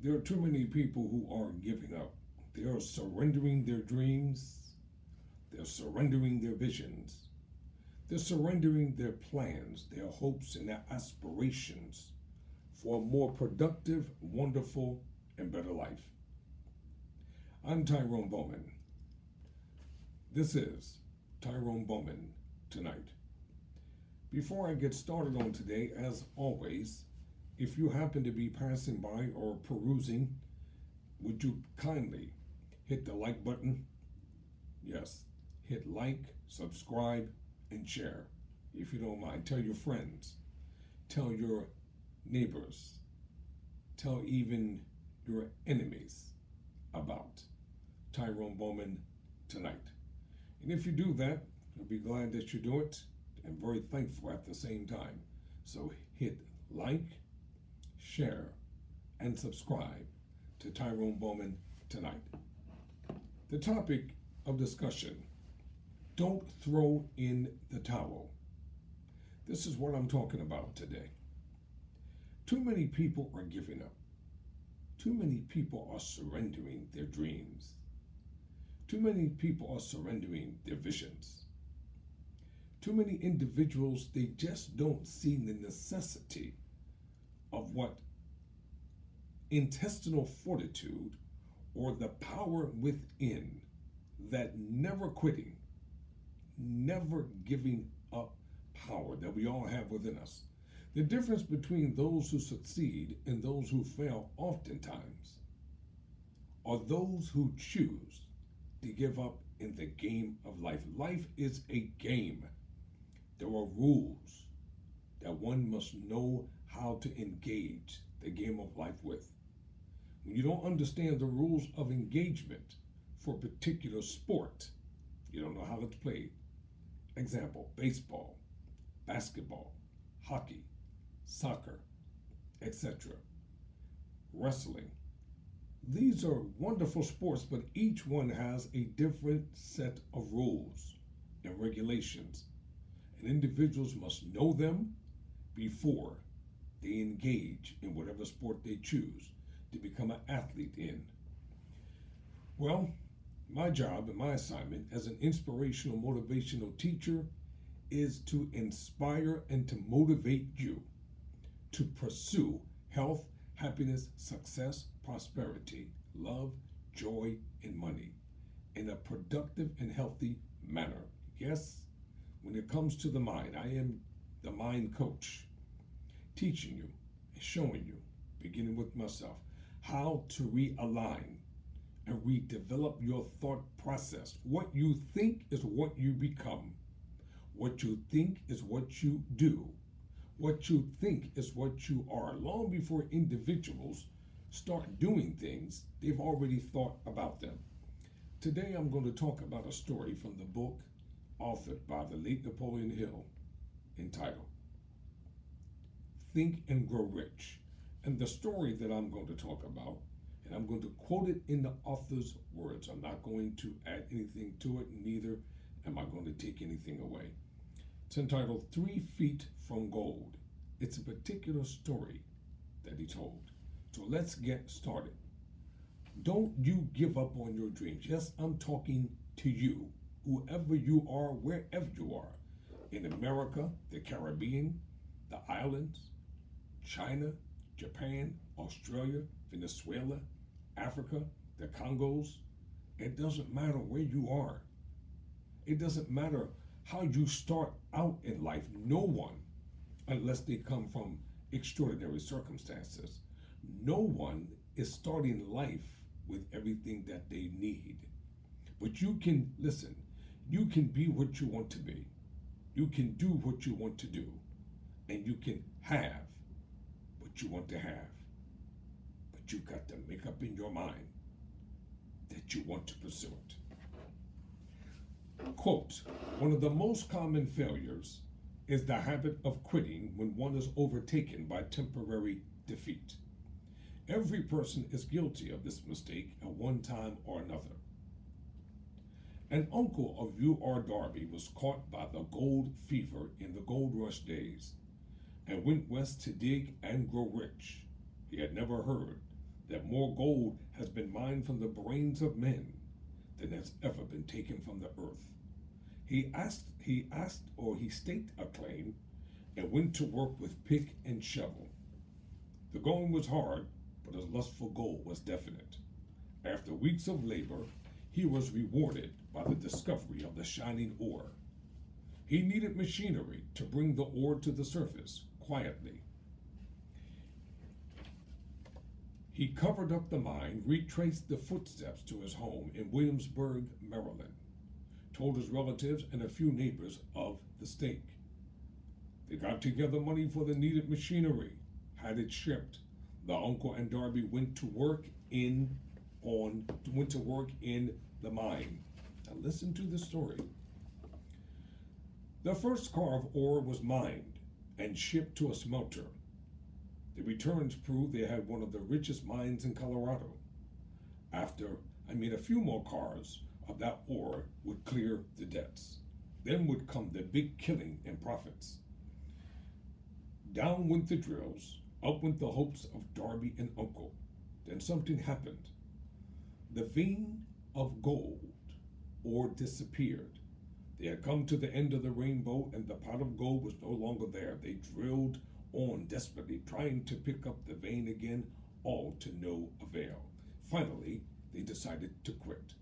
There are too many people who are giving up. They are surrendering their dreams. They're surrendering their visions. They're surrendering their plans, their hopes, and their aspirations for a more productive, wonderful, and better life. I'm Tyrone Bowman. This is Tyrone Bowman Tonight. Before I get started on today, as always, if you happen to be passing by or perusing, would you kindly hit the like button? Yes, hit like, subscribe, and share. If you don't mind, tell your friends, tell your neighbors, tell even your enemies about Tyrone Bowman Tonight. And if you do that, I'll be glad that you do it and very thankful at the same time. So hit like, share, and subscribe to Tyrone Bowman Tonight. The topic of discussion: don't throw in the towel. This is what I'm talking about today. Too many people are giving up. Too many people are surrendering their dreams. Too many people are surrendering their visions. Too many individuals, they just don't see the necessity of what intestinal fortitude or the power within, that never quitting, never giving up power that we all have within us. The difference between those who succeed and those who fail oftentimes are those who choose to give up in the game of life. Life is a game. There are rules that one must know how to engage the game of life with. When you don't understand the rules of engagement for a particular sport, you don't know how it's played. Example: baseball, basketball, hockey, soccer, etc., wrestling. These are wonderful sports, but each one has a different set of rules and regulations, and individuals must know them before they engage in whatever sport they choose to become an athlete in. Well, my job and my assignment as an inspirational, motivational teacher is to inspire and to motivate you to pursue health, happiness, success, prosperity, love, joy, and money in a productive and healthy manner. Yes, when it comes to the mind, I am the mind coach, teaching you and showing you, beginning with myself, how to realign and redevelop your thought process. What you think is what you become. What you think is what you do. What you think is what you are. Long before individuals start doing things, they've already thought about them. Today I'm going to talk about a story from the book authored by the late Napoleon Hill, entitled Think and Grow Rich. And the story that I'm going to talk about, and I'm going to quote it in the author's words. I'm not going to add anything to it, neither am I going to take anything away. It's entitled 3 Feet from Gold. It's a particular story that he told. So let's get started. Don't you give up on your dreams. Yes, I'm talking to you, whoever you are, wherever you are, in America, the Caribbean, the islands, China, Japan, Australia, Venezuela, Africa, the Congos. It doesn't matter where you are. It doesn't matter how you start out in life. No one, unless they come from extraordinary circumstances, no one is starting life with everything that they need. But you can, listen, you can be what you want to be. You can do what you want to do. And you can have what you want to have. But you got to make up in your mind that you want to pursue it. Quote, one of the most common failures is the habit of quitting when one is overtaken by temporary defeat. Every person is guilty of this mistake at one time or another. An uncle of U.R. Darby was caught by the gold fever in the gold rush days and went west to dig and grow rich. He had never heard that more gold has been mined from the brains of men than has ever been taken from the earth. He staked a claim and went to work with pick and shovel. The going was hard, but his lust for gold was definite. After weeks of labor, he was rewarded by the discovery of the shining ore. He needed machinery to bring the ore to the surface quietly. He covered up the mine, retraced the footsteps to his home in Williamsburg, Maryland, told his relatives and a few neighbors of the stake. They got together money for the needed machinery, had it shipped. The uncle and Darby went to work in the mine. Now listen to the story. The first car of ore was mined and shipped to a smelter. The returns proved they had one of the richest mines in Colorado. A few more cars of that ore would clear the debts. Then would come the big killing and profits. Down went the drills, up went the hopes of Darby and Uncle. Then something happened. The vein of gold ore disappeared. They had come to the end of the rainbow and the pot of gold was no longer there. They drilled on desperately, trying to pick up the vein again, all to no avail. Finally, they decided to quit.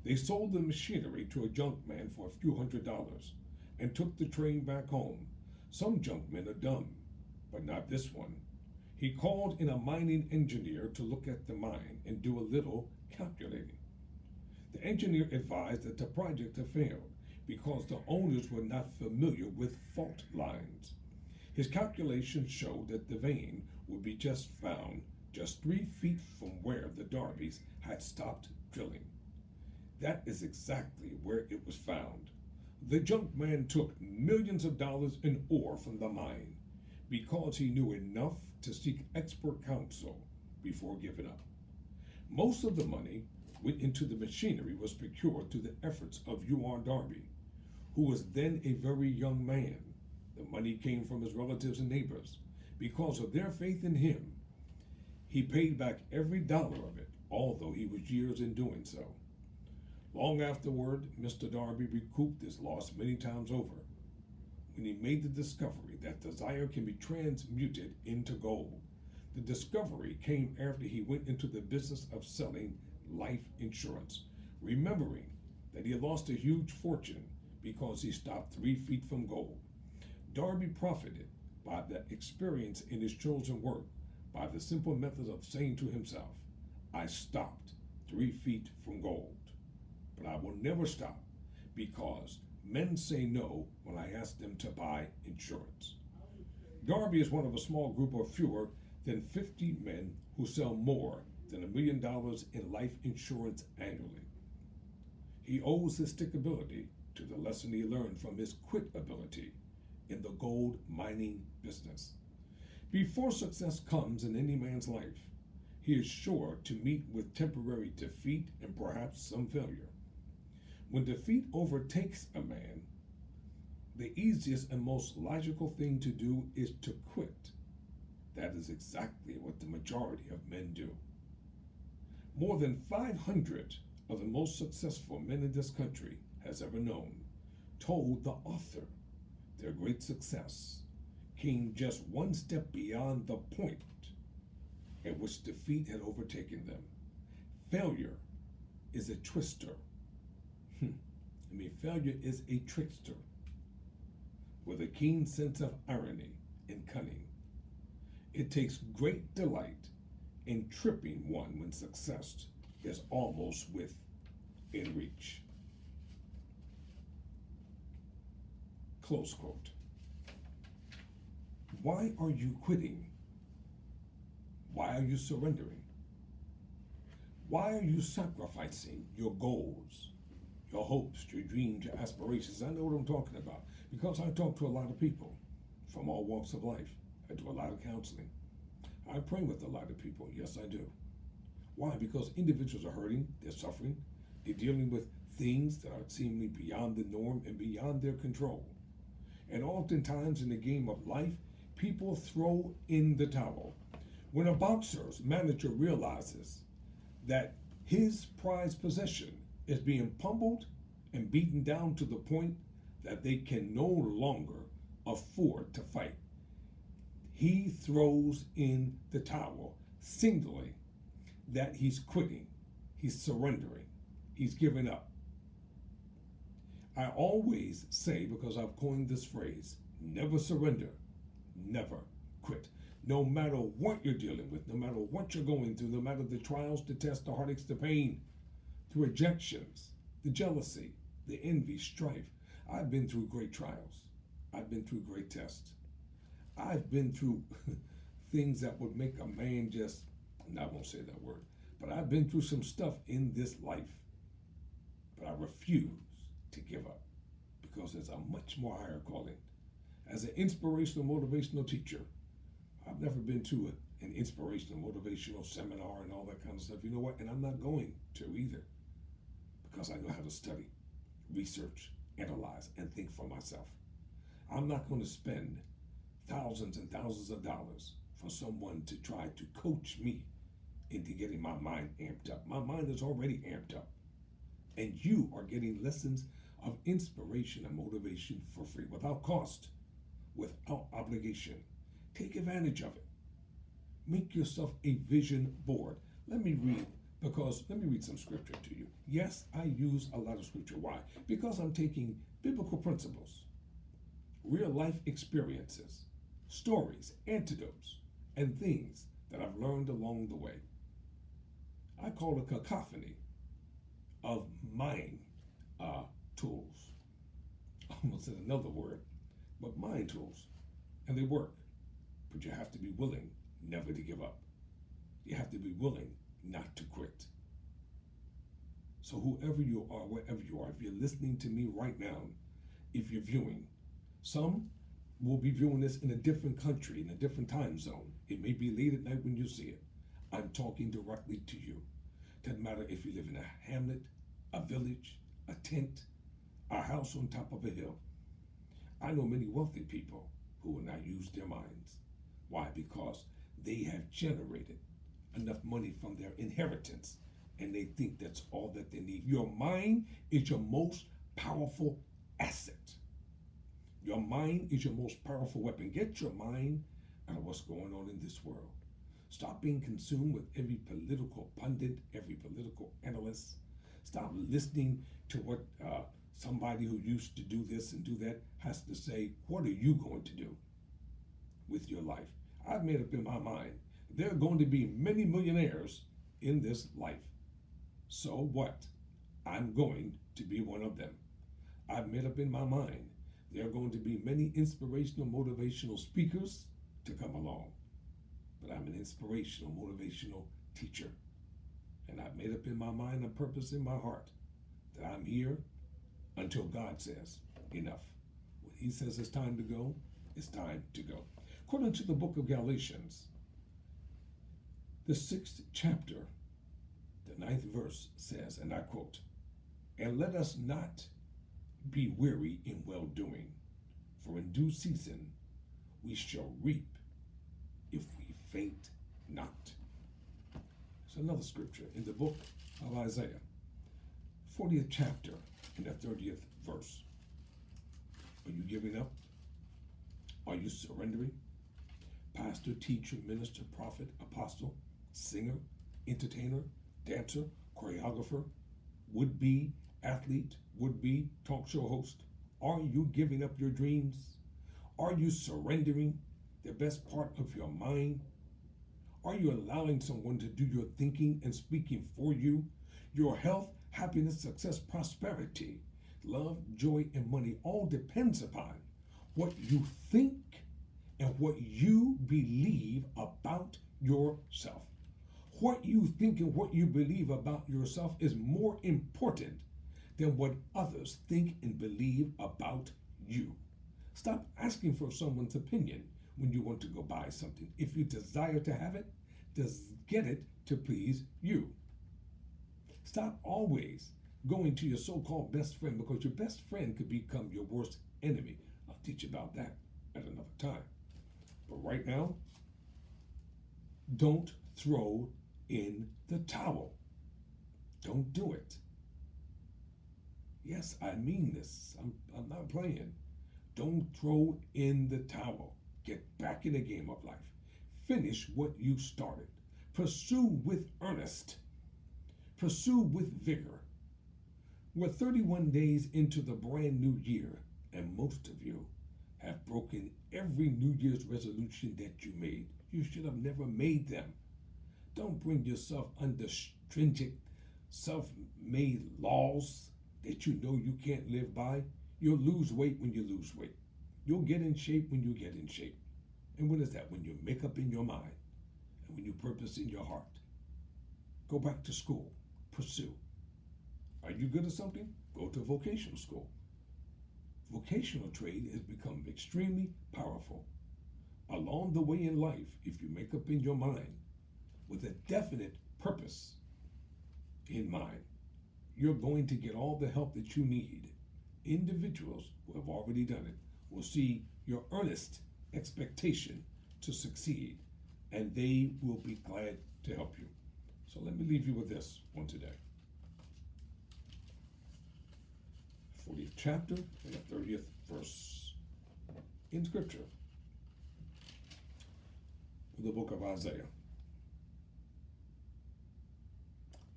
They sold the machinery to a junk man for a few $100s and took the train back home. Some junk men are dumb, but not this one. He called in a mining engineer to look at the mine and do a little calculating. The engineer advised that the project had failed because the owners were not familiar with fault lines. His calculations showed that the vein would be found just 3 feet from where the Darbys had stopped drilling. That is exactly where it was found. The junk man took millions of dollars in ore from the mine because he knew enough to seek expert counsel before giving up. Most of the money went into the machinery was procured through the efforts of U.R. Darby, who was then a very young man. The money came from his relatives and neighbors. Because of their faith in him, he paid back every dollar of it, although he was years in doing so. Long afterward, Mr. Darby recouped his loss many times over when he made the discovery that desire can be transmuted into gold. The discovery came after he went into the business of selling life insurance, remembering that he had lost a huge fortune because he stopped 3 feet from gold. Darby profited by the experience in his chosen work by the simple method of saying to himself, I stopped 3 feet from gold, but I will never stop because men say no when I ask them to buy insurance. Darby is one of a small group of fewer than 50 men who sell more than $1 million in life insurance annually. He owes his stickability to the lesson he learned from his quit ability in the gold mining business. Before success comes in any man's life, he is sure to meet with temporary defeat and perhaps some failure. When defeat overtakes a man, the easiest and most logical thing to do is to quit. That is exactly what the majority of men do. More than 500 of the most successful men in this country has ever known told the author their great success came just one step beyond the point at which defeat had overtaken them. Failure is a twister. Failure is a trickster with a keen sense of irony and cunning. It takes great delight in tripping one when success is almost within reach. Close quote. Why are you quitting? Why are you surrendering? Why are you sacrificing your goals, your hopes, your dreams, your aspirations? I know what I'm talking about because I talk to a lot of people from all walks of life. I do a lot of counseling. I pray with a lot of people. Yes, I do. Why? Because individuals are hurting, they're suffering, they're dealing with things that are seemingly beyond the norm and beyond their control. And oftentimes in the game of life, people throw in the towel. When a boxer's manager realizes that his prized possession is being pummeled and beaten down to the point that they can no longer afford to fight, he throws in the towel, signaling that he's quitting, he's surrendering, he's giving up. I always say, because I've coined this phrase, never surrender, never quit. No matter what you're dealing with, no matter what you're going through, no matter the trials, the tests, the heartaches, the pain, the rejections, the jealousy, the envy, strife. I've been through great trials. I've been through great tests. I've been through things that would make a man just, and I won't say that word, but I've been through some stuff in this life. But I refuse to give up because there's a much more higher calling. As an inspirational, motivational teacher, I've never been to an inspirational, motivational seminar and all that kind of stuff. You know what? And I'm not going to either because I know how to study, research, analyze, and think for myself. I'm not going to spend thousands and thousands of dollars for someone to try to coach me into getting my mind amped up. My mind is already amped up. And you are getting lessons of inspiration and motivation for free, without cost, without obligation. Take advantage of it. Make yourself a vision board. Let me read some scripture to you. Yes, I use a lot of scripture. Why? Because I'm taking biblical principles, real life experiences, stories, antidotes, and things that I've learned along the way. I call it a cacophony of mind tools. I almost said another word, but mind tools. And they work. But you have to be willing never to give up. You have to be willing not to quit. So whoever you are, wherever you are, if you're listening to me right now, if you're viewing, some will be viewing this in a different country, in a different time zone. It may be late at night when you see it. I'm talking directly to you. Doesn't matter if you live in a hamlet, a village, a tent, a house on top of a hill. I know many wealthy people who will not use their minds. Why? Because they have generated enough money from their inheritance and they think that's all that they need. Your mind is your most powerful asset. Your mind is your most powerful weapon. Get your mind out of what's going on in this world. Stop being consumed with every political pundit, every political analyst. Stop listening to what somebody who used to do this and do that has to say. What are you going to do with your life? I've made up in my mind there are going to be many millionaires in this life. So what? I'm going to be one of them. I've made up in my mind there are going to be many inspirational, motivational speakers to come along. But I'm an inspirational, motivational teacher. And I've made up in my mind a purpose in my heart that I'm here until God says enough. When he says it's time to go, it's time to go. According to the book of Galatians, the 6th chapter, the 9th verse says, and I quote, "And let us not be weary in well-doing, for in due season we shall reap if we faint not." It's another scripture in the book of Isaiah, 40th chapter, in the 30th verse. Are you giving up? Are you surrendering? Pastor, teacher, minister, prophet, apostle, singer, entertainer, dancer, choreographer, would-be athlete, would-be talk show host. Are you giving up your dreams? Are you surrendering the best part of your mind? Are you allowing someone to do your thinking and speaking for you? Your health, happiness, success, prosperity, love, joy, and money all depends upon what you think and what you believe about yourself. What you think and what you believe about yourself is more important than what others think and believe about you. Stop asking for someone's opinion when you want to go buy something. If you desire to have it, just get it to please you. Stop always going to your so-called best friend, because your best friend could become your worst enemy. I'll teach you about that at another time. But right now, Don't throw in the towel. Don't do it. Yes, I mean this. I'm not playing. Don't throw in the towel. Get back in the game of life. Finish what you started. Pursue with earnest. Pursue with vigor. We're 31 days into the brand new year, and most of you have broken every New Year's resolution that you made. You should have never made them. Don't bring yourself under stringent, self-made laws that you know you can't live by. You'll lose weight when you lose weight. You'll get in shape when you get in shape. And what is that? When you make up in your mind and when you purpose in your heart. Go back to school. Pursue. Are you good at something? Go to vocational school. Vocational trade has become extremely powerful. Along the way in life, if you make up in your mind with a definite purpose in mind, you're going to get all the help that you need. Individuals who have already done it will see your earnest expectation to succeed, and they will be glad to help you. So let me leave you with this one today. 40th chapter and the 30th verse in Scripture, the book of Isaiah.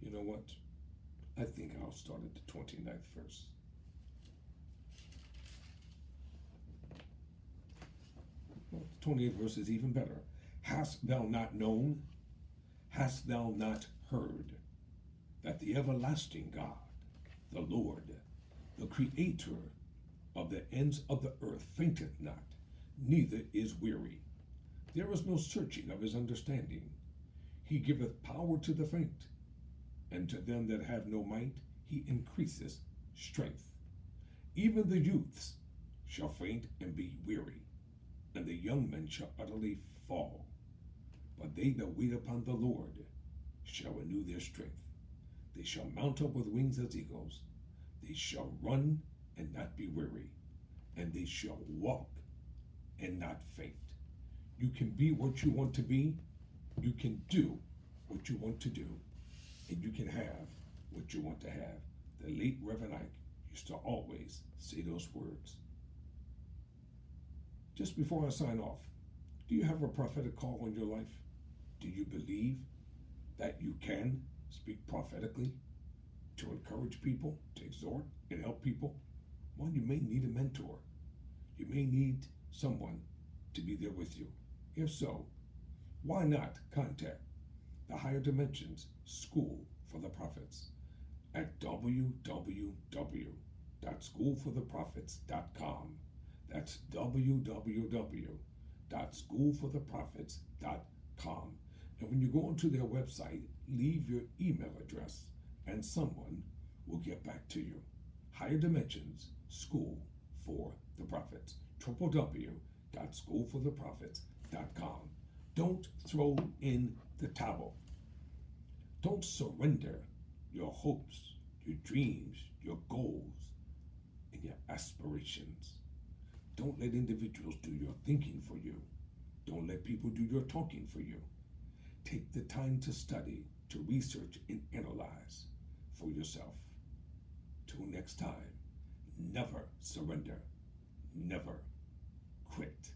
You know what? I think I'll start at the 29th verse. Well, the 28th verse is even better. Hast thou not known? Hast thou not heard that the everlasting God, the Lord, the creator of the ends of the earth, fainteth not, neither is weary? There is no searching of his understanding. He giveth power to the faint, and to them that have no might he increaseth strength. Even the youths shall faint and be weary, and the young men shall utterly fall. But they that wait upon the Lord shall renew their strength. They shall mount up with wings as eagles. They shall run and not be weary, and they shall walk and not faint. You can be what you want to be. You can do what you want to do, and you can have what you want to have. The late Reverend Ike used to always say those words. Just before I sign off, do you have a prophetic call on your life? Do you believe that you can speak prophetically to encourage people, to exhort and help people? Well, you may need a mentor. You may need someone to be there with you. If so, why not contact the Higher Dimensions School for the Prophets at www.schoolfortheprophets.com. That's www.schoolfortheprophets.com. And when you go onto their website, leave your email address and someone will get back to you. Higher Dimensions School for the Prophets. www.schoolfortheprophets.com. Don't throw in the towel. Don't surrender your hopes, your dreams, your goals, and your aspirations. Don't let individuals do your thinking for you. Don't let people do your talking for you. Take the time to study, to research, and analyze for yourself. Till next time, never surrender, never quit.